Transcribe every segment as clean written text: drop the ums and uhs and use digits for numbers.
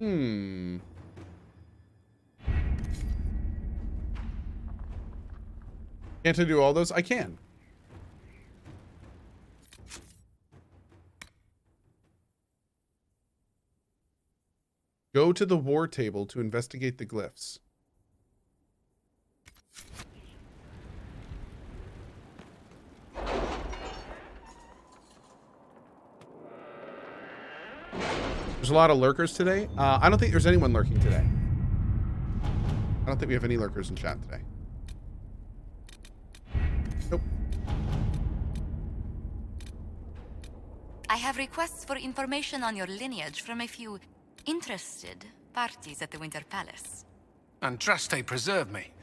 Hmm. Can't I do all those? I can. Go to the war table to investigate the glyphs. There's a lot of lurkers today. I don't think there's anyone lurking today. I don't think we have any lurkers in chat today. Nope. I have requests for information on your lineage from a few interested parties at the Winter Palace. Andraste preserve me.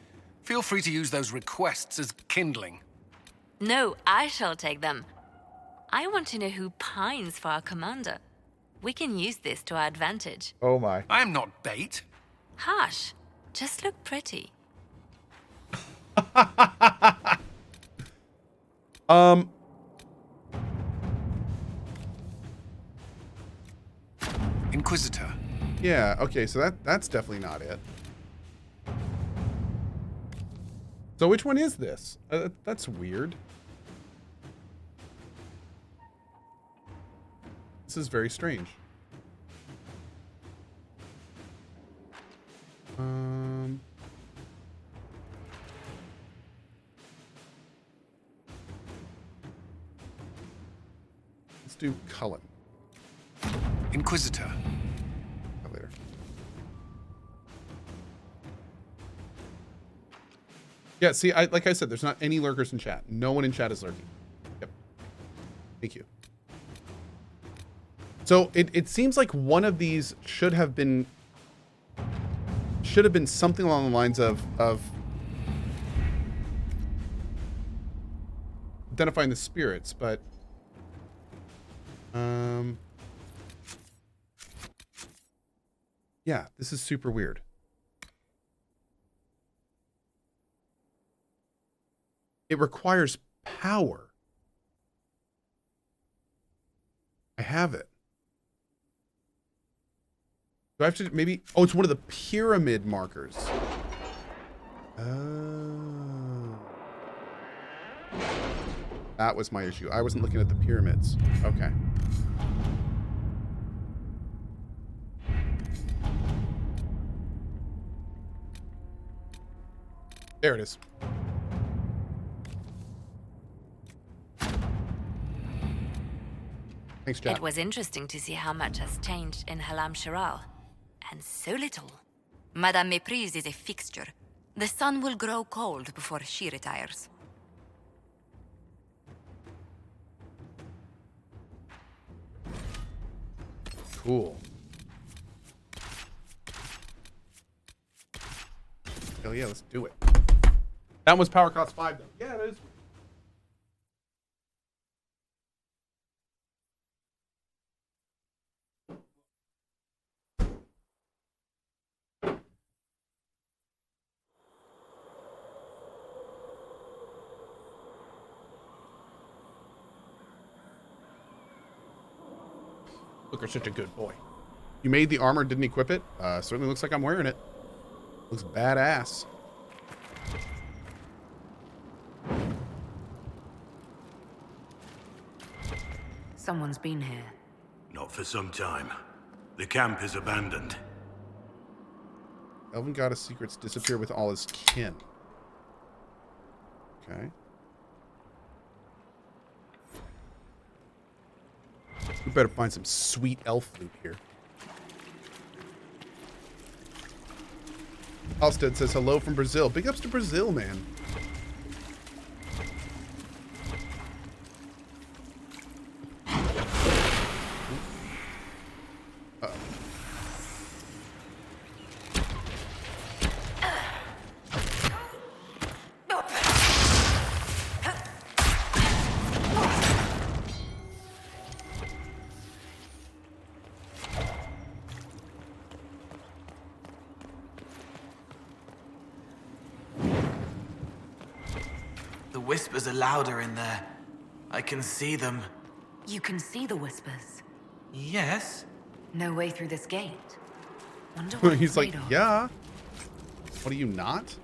Feel free to use those requests as kindling. No, I shall take them. I want to know who pines for our commander. We can use this to our advantage. Oh my. I am not bait. Hush. Just look pretty. Inquisitor. Yeah, okay, so that's definitely not it. So which one is this? That's weird. This is very strange. Let's do Cullen. Inquisitor. Later. Yeah, see, like I said, there's not any lurkers in chat. No one in chat is lurking. Yep. Thank you. So it seems like one of these should have been something along the lines of identifying the spirits, but yeah, this is super weird. It requires power. I have it. Do I have to maybe? Oh, it's one of the pyramid markers. Oh. That was my issue. I wasn't looking at the pyramids. Okay. There it is. Thanks, chat. It was interesting to see how much has changed in Halam Shiral. And so little. Madame Méprise is a fixture. The sun will grow cold before she retires. Cool. Hell yeah, let's do it. That was power cost 5 though. Yeah, it is. Looker's such a good boy. You made the armor, didn't equip it? Certainly looks like I'm wearing it. Looks badass. Someone's been here. Not for some time. The camp is abandoned. Elven goddess secrets disappear with all his kin. Okay. We better find some sweet elf loot here. Alstead says hello from Brazil. Big ups to Brazil, man. The whispers are louder in there. I can see them. You can see the whispers. Yes? No way through this gate. Wonder what He's it's like, made of. yeah. What are you not?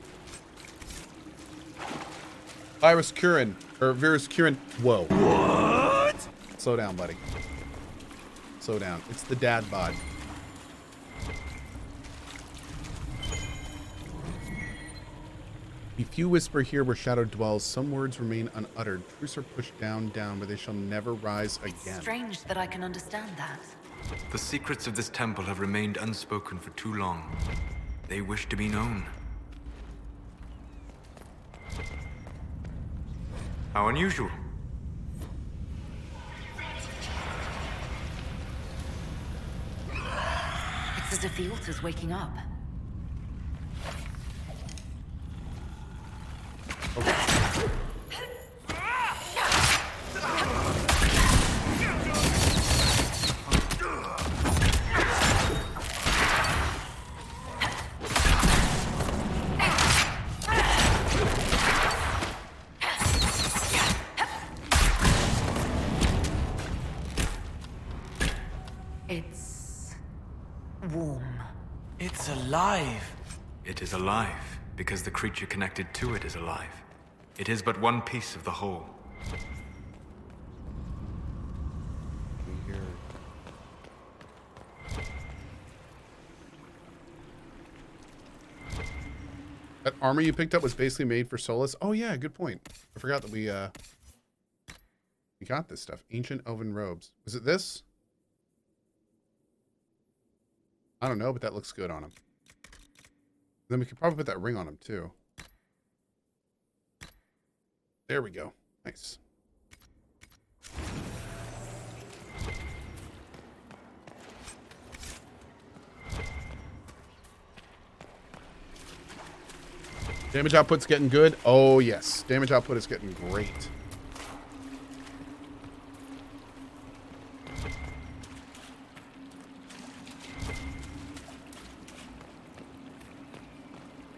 Virus Curin. Or Virus Curin. Whoa. What? Slow down, buddy. Slow down. It's the dad bod. If you whisper here where shadow dwells, some words remain unuttered. Truths are pushed down, where they shall never rise again. Strange that I can understand that. The secrets of this temple have remained unspoken for too long. They wish to be known. How unusual. It's as if the altar's waking up. It's warm. It's alive. It is alive, because the creature connected to it is alive. It is but one piece of the whole. That armor you picked up was basically made for Solus. Oh yeah, good point. I forgot that we got this stuff. Ancient elven robes. Was it this? I don't know, but that looks good on him. Then we could probably put that ring on him too. There we go. Nice. Damage output's getting good. Oh yes, damage output is getting great.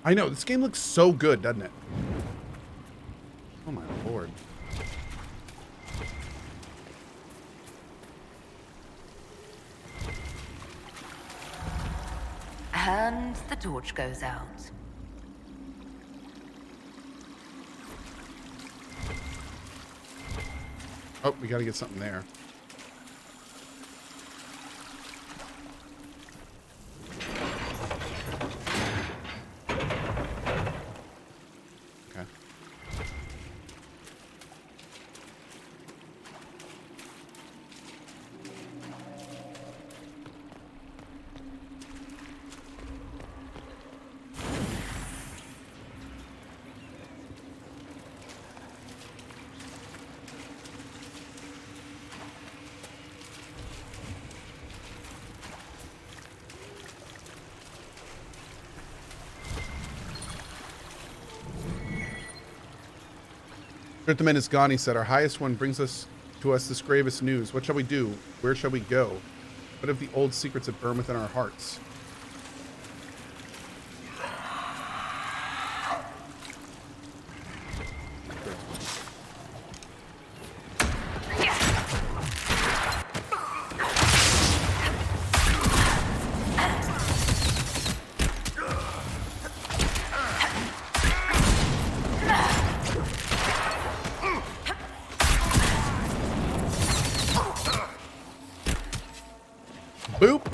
I know, this game looks so good, doesn't it? Oh my lord. And the torch goes out. Oh, we gotta get something there. Okay. Shirtman is gone, he said. Our highest one brings us to us this gravest news. What shall we do? Where shall we go? What of the old secrets that burn within our hearts? Boop.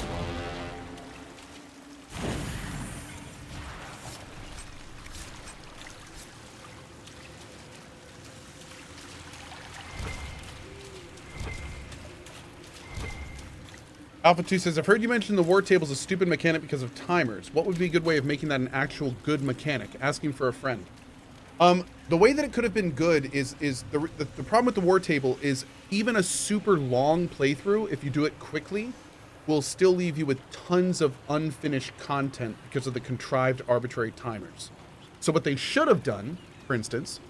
Alpha 2 says, I've heard you mention the war table is a stupid mechanic because of timers. What would be a good way of making that an actual good mechanic? Asking for a friend. The way that it could have been good is the problem with the war table is even a super long playthrough, if you do it quickly, will still leave you with tons of unfinished content because of the contrived arbitrary timers. So what they should have done, for instance,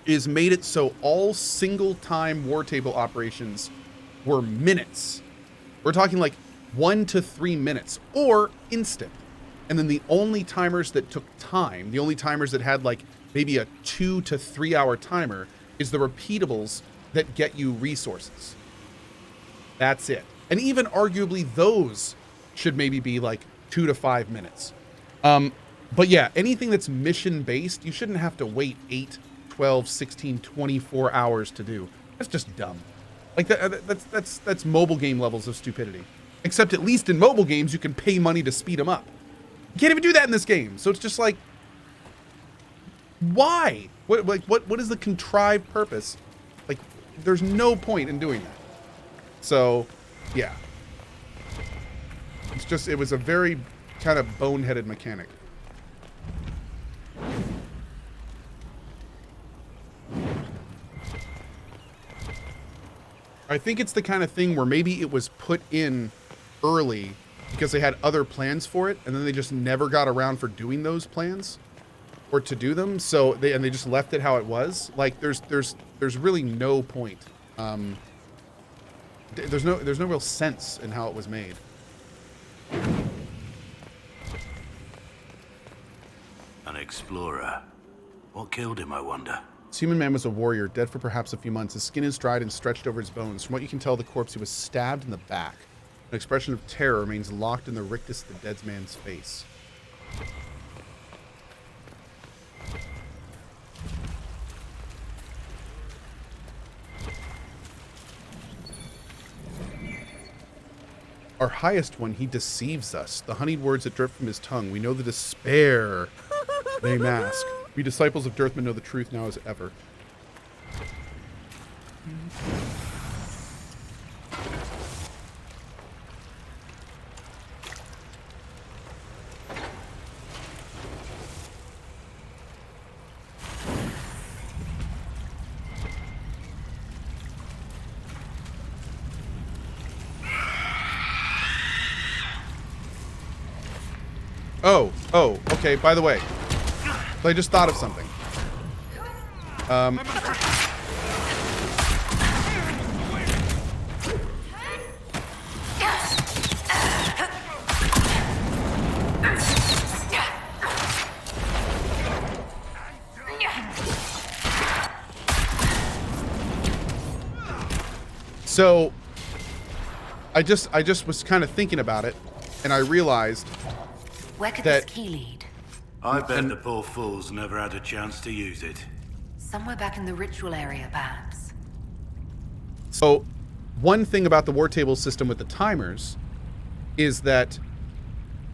is made it so all single time war table operations were minutes. We're talking like 1 to 3 minutes or instant. And then the only timers that took time, the only timers that had like maybe a 2 to 3 hour timer is the repeatables that get you resources. That's it. And even arguably those should maybe be like 2 to 5 minutes. But yeah, anything that's mission based, you shouldn't have to wait 8, 12, 16, 24 hours to do. That's just dumb. Like that's mobile game levels of stupidity. Except at least in mobile games, you can pay money to speed them up. You can't even do that in this game. So it's just like, why? What is the contrived purpose? Like, there's no point in doing that. So, yeah. It's just, it was a very kind of boneheaded mechanic. I think it's the kind of thing where maybe it was put in early because they had other plans for it, and then they just never got around for doing those plans or to do them. So they just left it how it was. Like there's really no point. There's no real sense in how it was made. An explorer. What killed him, I wonder? This human man was a warrior, dead for perhaps a few months. His skin is dried and stretched over his bones. From what you can tell, the corpse, he was stabbed in the back. An expression of terror remains locked in the rictus of the dead man's face. Our highest one, he deceives us. The honeyed words that drip from his tongue. We know the despair they mask. We disciples of Dirthman know the truth now as ever. Oh, okay, by the way, I just thought of something. So I just was kind of thinking about it, and I realized Where could that this key lead? I bet the poor fools never had a chance to use it. Somewhere back in the ritual area, perhaps. So one thing about the war table system with the timers is that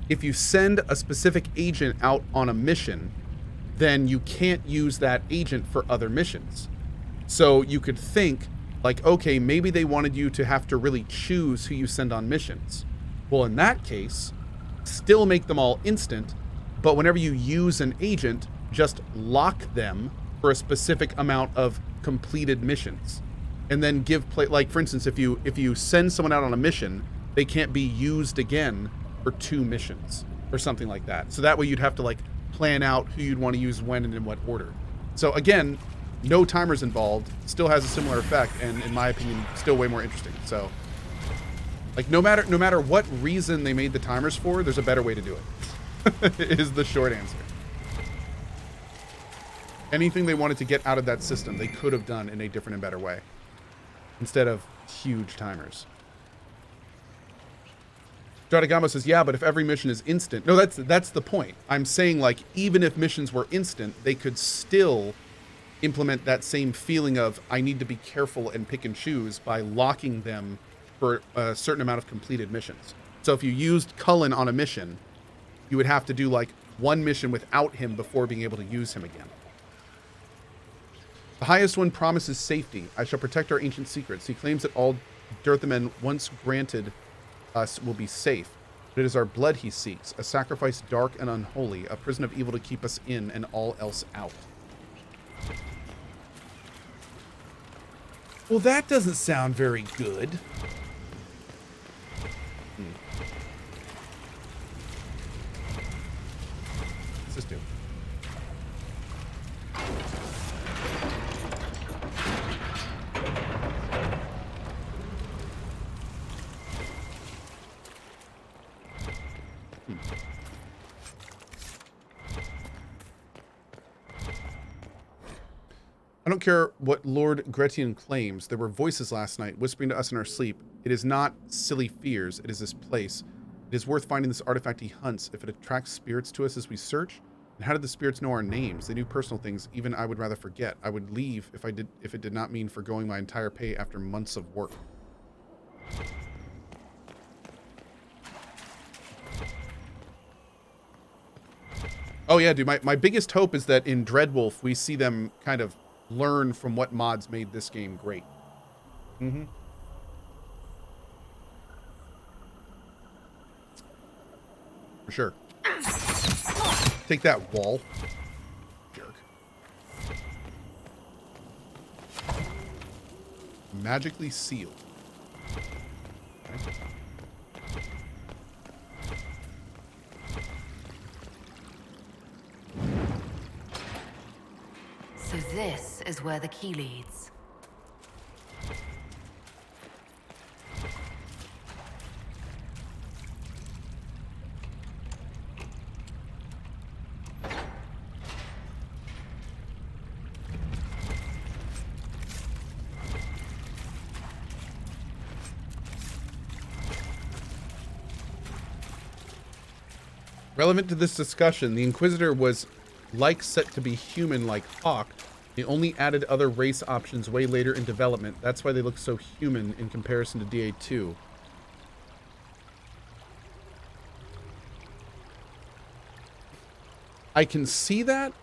if you send a specific agent out on a mission, then you can't use that agent for other missions. So you could think like, okay, maybe they wanted you to have to really choose who you send on missions. Well, in that case, still make them all instant, but whenever you use an agent, just lock them for a specific amount of completed missions. And then give play, like for instance, if you send someone out on a mission, they can't be used again for 2 missions or something like that. So that way you'd have to like plan out who you'd want to use when and in what order. So again, no timers involved, still has a similar effect, and in my opinion, still way more interesting. So like no matter what reason they made the timers for, there's a better way to do it. Is the short answer. Anything they wanted to get out of that system, they could have done in a different and better way, instead of huge timers. Stratagamo says, yeah, but if every mission is instant... No, that's the point. I'm saying, like, even if missions were instant, they could still implement that same feeling of, I need to be careful and pick and choose by locking them for a certain amount of completed missions. So if you used Cullen on a mission, you would have to do, like, 1 mission without him before being able to use him again. The highest one promises safety. I shall protect our ancient secrets. He claims that all Dirthamen once granted us will be safe. But it is our blood he seeks, a sacrifice dark and unholy, a prison of evil to keep us in and all else out. Well, that doesn't sound very good. What's this do? I don't care what Lord Gretian claims. There were voices last night whispering to us in our sleep. It is not silly fears. It is this place. It It is worth finding this artifact he hunts if it attracts spirits to us as we search. And how did the spirits know our names? They knew personal things even I would rather forget. I would leave if it did not mean forgoing my entire pay after months of work. Oh yeah, dude, my biggest hope is that in Dreadwolf we see them kind of learn from what mods made this game great. Mm-hmm. For sure. Take that, wall. Jerk. Magically sealed. Okay. So this is where the key leads. Relevant to this discussion, the Inquisitor was set to be human like Hawk. They only added other race options way later in development. That's why they look so human in comparison to DA2. I can see that,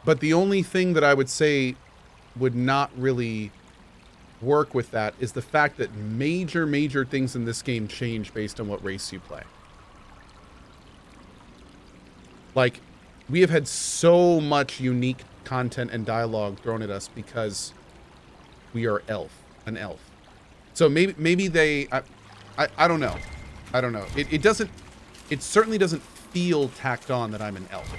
but the only thing that I would say would not really work with that is the fact that major things in this game change based on what race you play. Like, we have had so much unique content and dialogue thrown at us because we are an elf. So maybe they, I don't know. I don't know. It certainly doesn't feel tacked on that I'm an elf.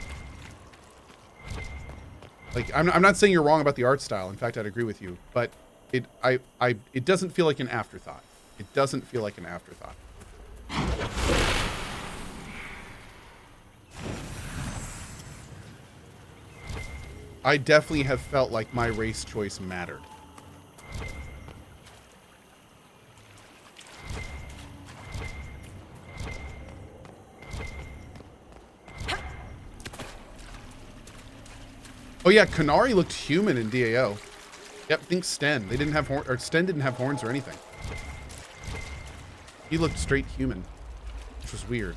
Like, I'm not saying you're wrong about the art style. In fact, I'd agree with you, but it doesn't feel like an afterthought. It doesn't feel like an afterthought. I definitely have felt like my race choice mattered. Oh yeah, Canary looked human in DAO. Yep, think Sten. They didn't have Sten didn't have horns or anything. He looked straight human, which was weird.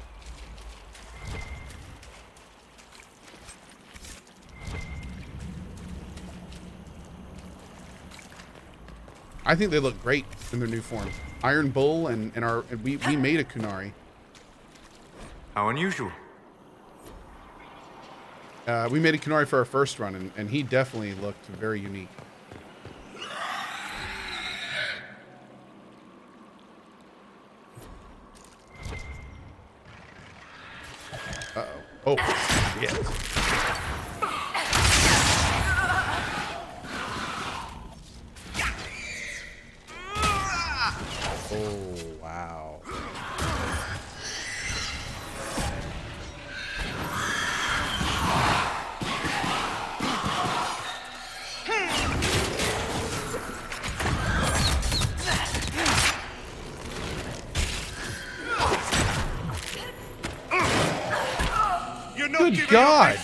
I think they look great in their new form. Iron Bull and we made a Kunari. How unusual. We made a Kunari for our first run, and he definitely looked very unique. Uh-oh. Oh, shit. Oh, wow. Good God.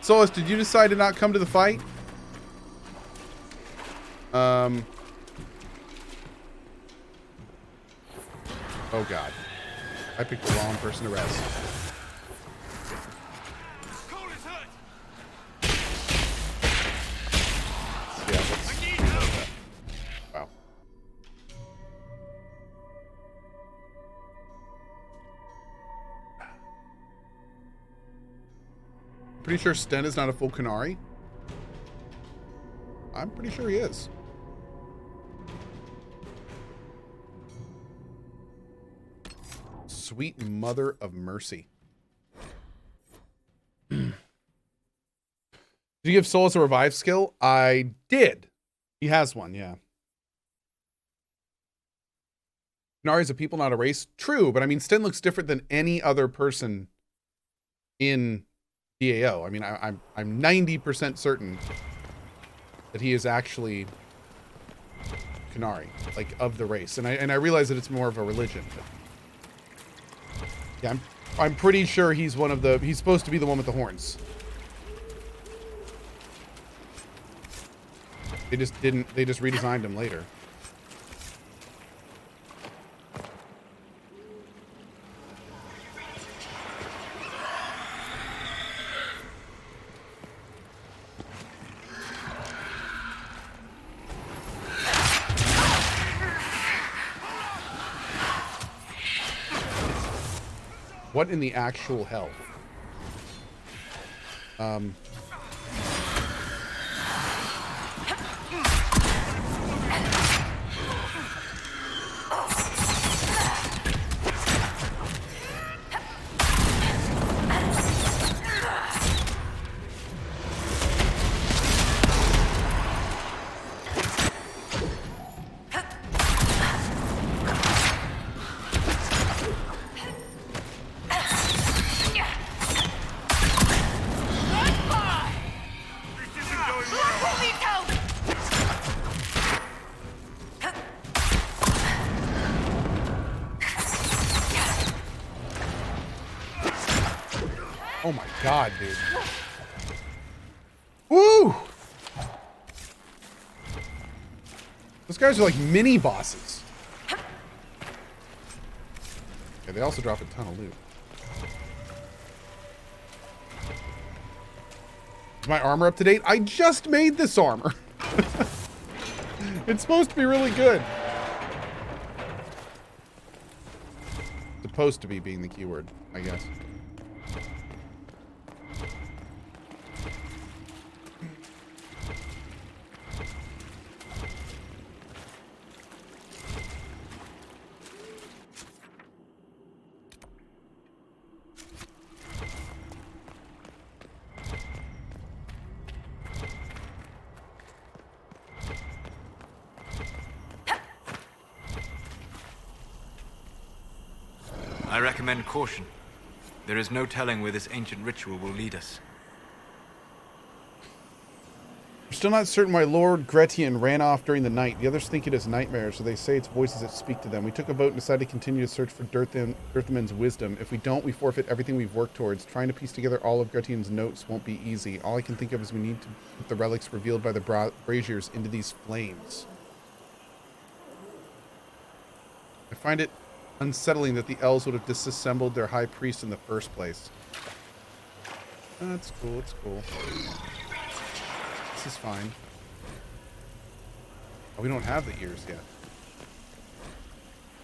Solus, did you decide to not come to the fight? Oh God. I picked the wrong person to rest. Yeah, let's reload that. Wow. Pretty sure Sten is not a full Kunari. I'm pretty sure he is. Sweet mother of mercy. Did you give Solus a revive skill? I did. He has one, yeah. Qunari's a people, not a race. True, but I mean, Sten looks different than any other person in DAO. I mean, I'm 90% certain that he is actually Qunari, like of the race, and I realize that it's more of a religion. But yeah, I'm pretty sure he's one of the. He's supposed to be the one with the horns. They just didn't. They just redesigned him later. What in the actual hell? Oh my god, dude. Woo! Those guys are like mini bosses. Okay, they also drop a ton of loot. Is my armor up to date? I just made this armor. It's supposed to be really good. Supposed to be being the keyword, I guess. I recommend caution. There is no telling where this ancient ritual will lead us. We're still not certain why Lord Gretian ran off during the night. The others think it is nightmares, so they say it's voices that speak to them. We took a vote and decided to continue to search for Dirthaman's wisdom. If we don't, we forfeit everything we've worked towards. Trying to piece together all of Gretian's notes won't be easy. All I can think of is we need to put the relics revealed by the braziers into these flames. I find it unsettling that the elves would have disassembled their high priest in the first place. That's cool, it's cool. This is fine. Oh, we don't have the ears yet.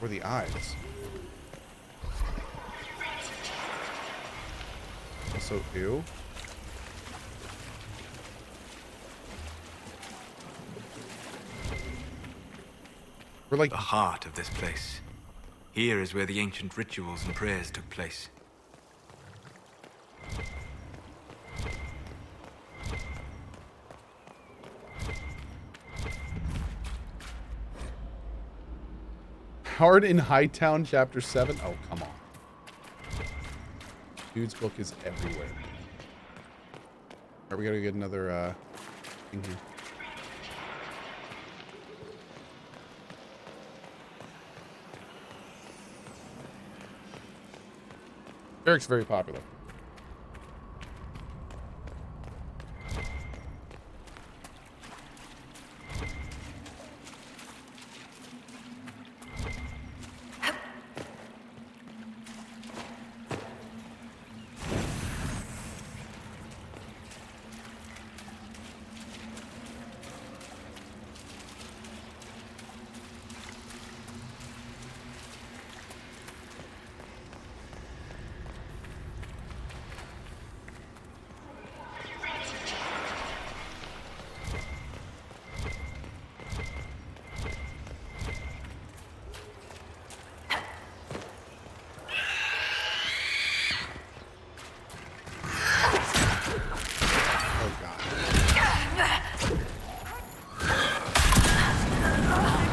Or the eyes. Also, ew. We're like the heart of this place. Here is where the ancient rituals and prayers took place. Hard in Hightown, Chapter 7. Oh, come on. Dude's book is everywhere. Alright, we gotta get another thing here. Eric's very popular.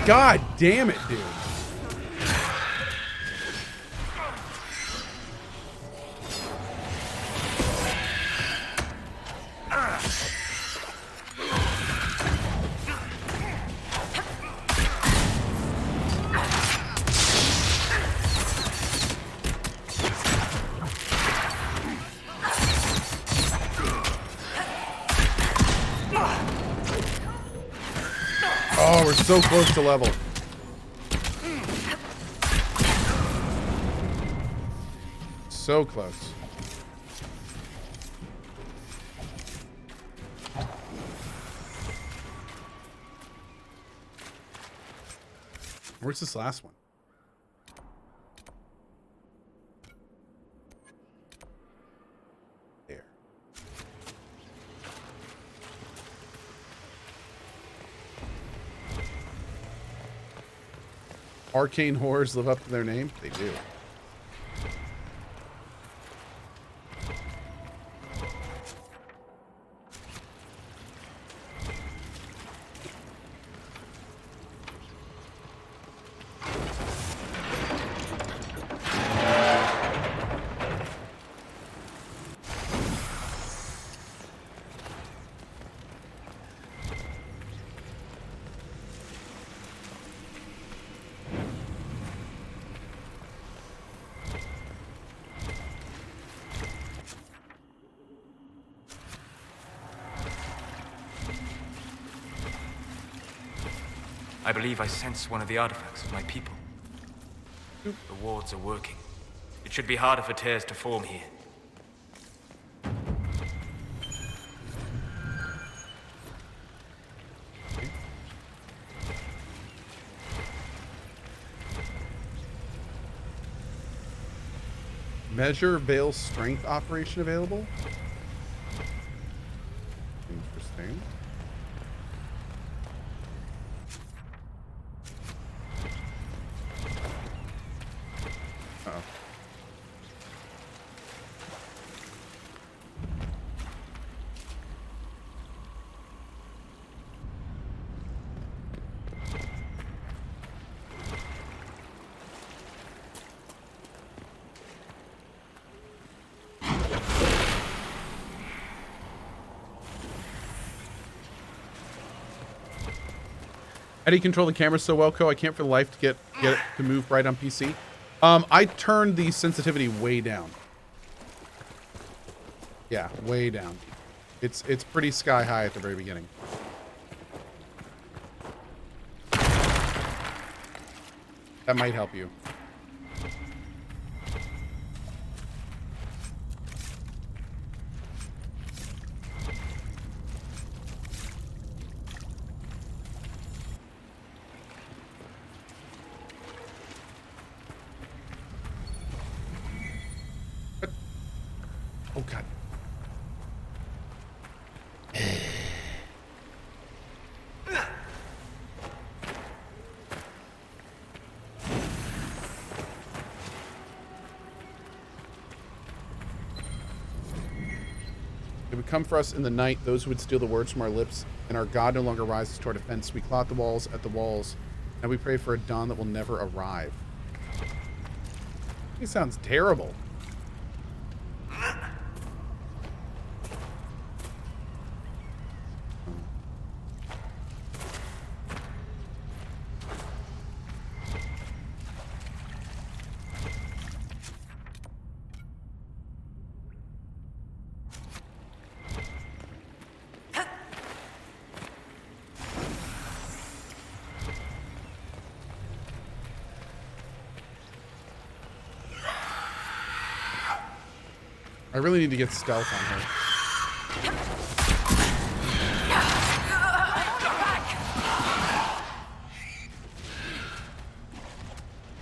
God damn it, dude. So close to level. So close. Where's this last one? There. Arcane horrors live up to their name? They do. I believe I sense one of the artifacts of my people. The wards are working. It should be harder for tears to form here. Measure Veil Strength operation available? Interesting. Uh-oh. How do you control the camera so well, Co? I can't for the life to get it to move right on PC. I turned the sensitivity way down. Yeah, way down. It's pretty sky high at the very beginning. That might help you. Oh God. It would come for us in the night, those who would steal the words from our lips, and our God no longer rises to our defense. We clot the walls at the walls, and we pray for a dawn that will never arrive. He sounds terrible. I really need to get stealth on her.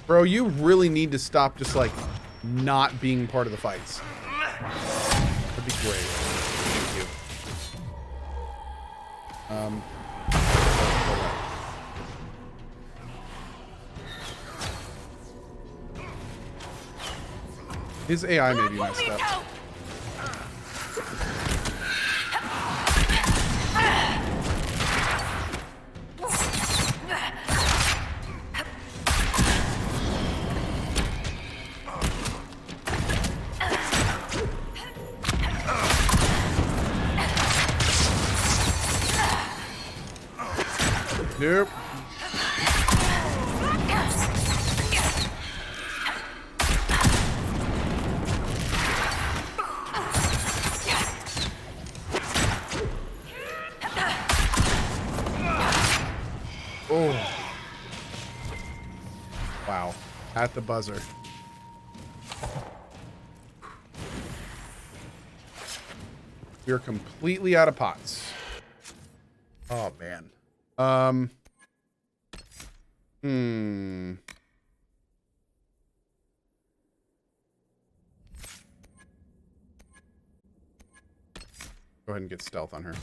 Bro, you really need to stop just like not being part of the fights. That'd be great. Thank you. His AI may be messed up. Nope. Oh. Wow. At the buzzer. We're completely out of pots. Oh, man. Go ahead and get stealth on her.